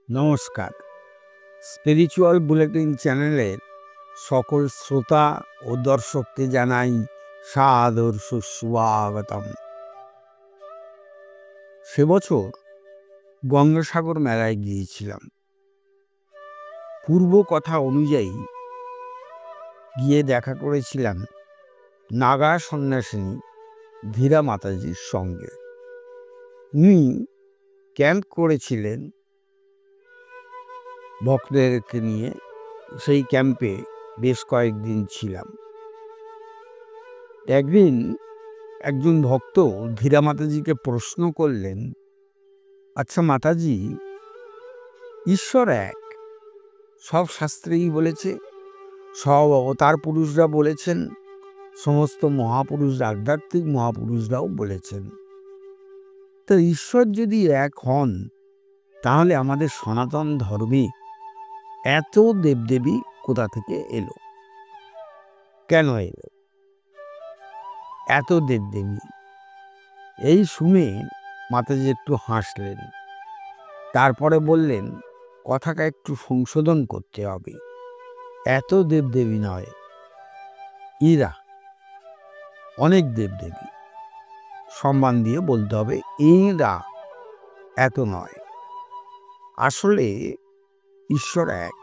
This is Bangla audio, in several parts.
নমস্কার। স্পিরিচুয়াল বুলেটিন চ্যানেলের সকল শ্রোতা ও দর্শককে জানাই সাদর সুস্বাগতম। সে বছর গঙ্গাসাগর মেলায় গিয়েছিলাম। পূর্ব কথা অনুযায়ী গিয়ে দেখা করেছিলাম নাগা সন্ন্যাসিনী ধীরা মাতাজির সঙ্গে। উনি ক্যাম্প করেছিলেন ভক্তদেরকে নিয়ে। সেই ক্যাম্পে বেশ কয়েকদিন ছিলাম। একদিন একজন ভক্ত ধীরা মাতাজিকে প্রশ্ন করলেন, আচ্ছা মাতাজি, ঈশ্বর এক, সব শাস্ত্রেই বলেছে, সব অবতার পুরুষরা বলেছেন, সমস্ত মহাপুরুষরা, আধ্যাত্মিক মহাপুরুষরাও বলেছেন। তো ঈশ্বর যদি এক হন, তাহলে আমাদের সনাতন ধর্মে এত দেবদেবী কোথা থেকে এলো? কেন এলো এত দেবদেবী? এই শুনে মাতাজি একটু হাসলেন। তারপরে বললেন, কথাটা একটু সংশোধন করতে হবে। এত দেবদেবী নয়, এরা অনেক দেবদেবী। সম্মান দিয়ে বলতে হবে, এরা এত নয়। আসলে ঈশ্বর এক,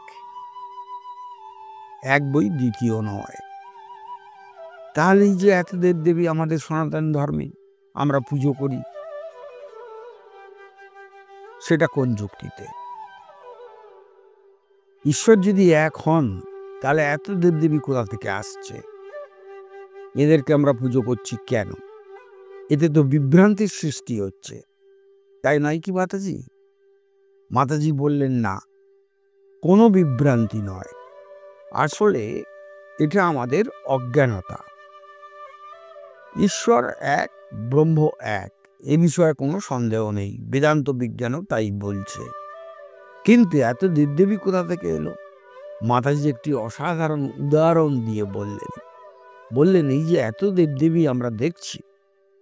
এক বই দ্বিতীয় নয়। তাহলে এই যে এত দেবদেবী আমাদের সনাতন ধর্মে আমরা পুজো করি, সেটা কোন যুক্তিতে? ঈশ্বর যদি এক হন, তাহলে এত দেবদেবী কোথা থেকে আসছে? এদেরকে আমরা পুজো করছি কেন? এতে তো বিভ্রান্তির সৃষ্টি হচ্ছে, তাই নয় কি মাতাজি? মাতাজি বললেন, না, কোনো বিভ্রান্তি নয়। আসলে এটা আমাদের অজ্ঞানতা। ঈশ্বর এক, ব্রহ্ম এক, এ বিষয়ে কোনো সন্দেহ নেই, বেদান্ত বিজ্ঞানও তাই বলছে। কিন্তু এত দেবদেবী কোথা থেকে এলো? মাতাজি একটি অসাধারণ উদাহরণ দিয়ে বললেন, এই যে এত দেবদেবী আমরা দেখছি,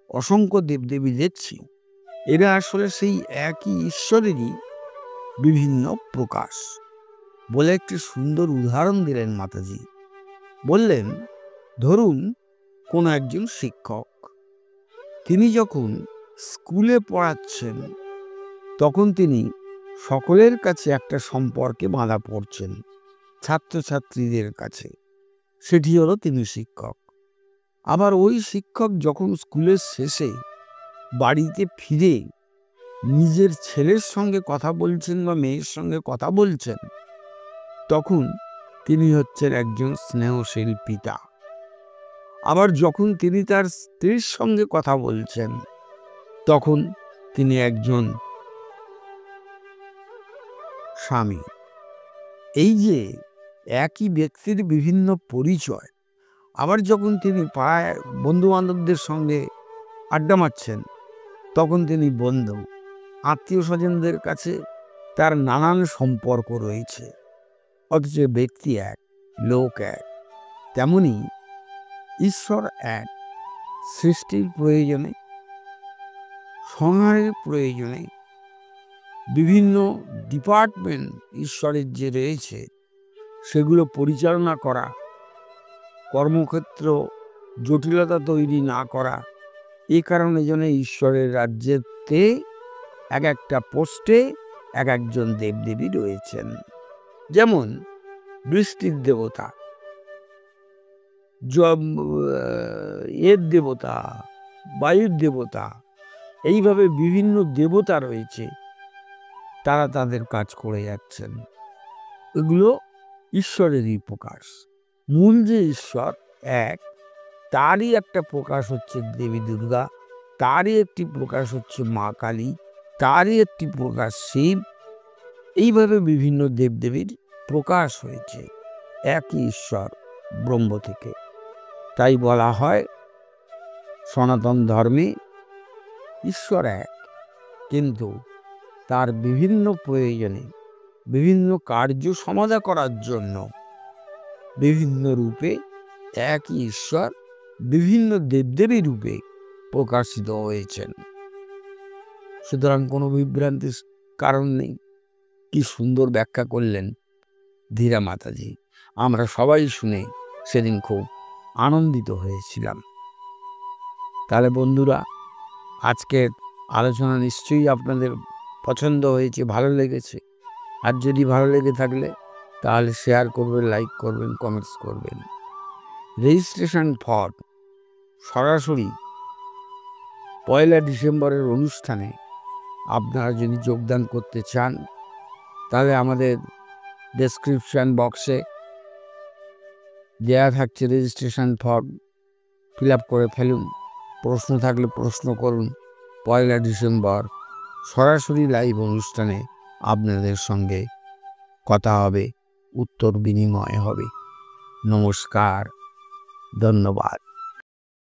অসংখ্য দেবদেবী দেখছি, এরা আসলে সেই একই ঈশ্বরেরই বিভিন্ন প্রকাশ। বলে একটি সুন্দর উদাহরণ দিলেন মাতাজি। বললেন, ধরুন কোনো একজন শিক্ষক, তিনি যখন স্কুলে পড়াচ্ছেন, তখন তিনি সকলের কাছে একটা সম্পর্কে বাঁধা পড়ছেন, ছাত্রছাত্রীদের কাছে। সেটি হলো তিনি শিক্ষক। আবার ওই শিক্ষক যখন স্কুলের শেষে বাড়িতে ফিরে নিজের ছেলের সঙ্গে কথা বলছেন বা মেয়ের সঙ্গে কথা বলছেন, তখন তিনি হচ্ছেন একজন স্নেহশীল পিতা। আবার যখন তিনি তার স্ত্রীর সঙ্গে কথা বলছেন, তখন তিনি একজন স্বামী। এই যে একই ব্যক্তির বিভিন্ন পরিচয়। আবার যখন তিনি পাড়ায় বন্ধু বান্ধবদের সঙ্গে আড্ডা মারছেন, তখন তিনি বন্ধু। আত্মীয় স্বজনদের কাছে তার নানান সম্পর্ক রয়েছে, অথচ ব্যক্তি এক, লোক এক। তেমনি ঈশ্বর এক, সৃষ্টির প্রয়োজনে, সংহারের প্রয়োজনে বিভিন্ন ডিপার্টমেন্ট ঈশ্বরের যে রয়েছে, সেগুলো পরিচালনা করা, কর্মক্ষেত্র জটিলতা তৈরি না করা, এ কারণে যেন ঈশ্বরের রাজ্যেতে এক একটা পোস্টে এক একজন দেবদেবী রয়েছেন। যেমন বৃষ্টির দেবতা, এর দেবতা, বায়ুর দেবতা, এইভাবে বিভিন্ন দেবতা রয়েছে, তারা তাদের কাজ করে যাচ্ছেন। এগুলো ঈশ্বরেরই প্রকাশ। মূল যে ঈশ্বর এক, তারই একটা প্রকাশ হচ্ছে দেবী দুর্গা, তারই একটি প্রকাশ হচ্ছে মা কালী, তারই একটি প্রকাশ শিব। এইভাবে বিভিন্ন দেবদেবীর প্রকাশ হয়েছে একই ঈশ্বর ব্রহ্ম থেকে। তাই বলা হয় সনাতন ধর্মে ঈশ্বর এক, কিন্তু তার বিভিন্ন প্রয়োজনে, বিভিন্ন কার্য সমাধা করার জন্য বিভিন্ন রূপে একই ঈশ্বর বিভিন্ন দেবদেবী রূপে প্রকাশিত হয়েছেন। সুতরাং কোনো বিভ্রান্তির কারণ নেই। কি সুন্দর ব্যাখ্যা করলেন ধীরা মাতাজি। আমরা সবাই শুনে সেদিন খুব আনন্দিত হয়েছিলাম। তাহলে বন্ধুরা, আজকের আলোচনা নিশ্চয়ই আপনাদের পছন্দ হয়েছে, ভালো লেগেছে। আর যদি ভালো লেগে থাকলে তাহলে শেয়ার করবেন, লাইক করবেন, কমেন্টস করবেন। রেজিস্ট্রেশন ফর্ম সরাসরি 1 ডিসেম্বরের অনুষ্ঠানে আপনারা যদি যোগদান করতে চান তাহলে আমাদের ডেসক্রিপশন বক্সে দেওয়া থাকছে রেজিস্ট্রেশন ফর্ম, ফিল আপ করে ফেলুন। প্রশ্ন থাকলে প্রশ্ন করুন। 1 ডিসেম্বর সরাসরি লাইভ অনুষ্ঠানে আপনাদের সঙ্গে কথা হবে, উত্তর বিনিময় হবে। নমস্কার, ধন্যবাদ।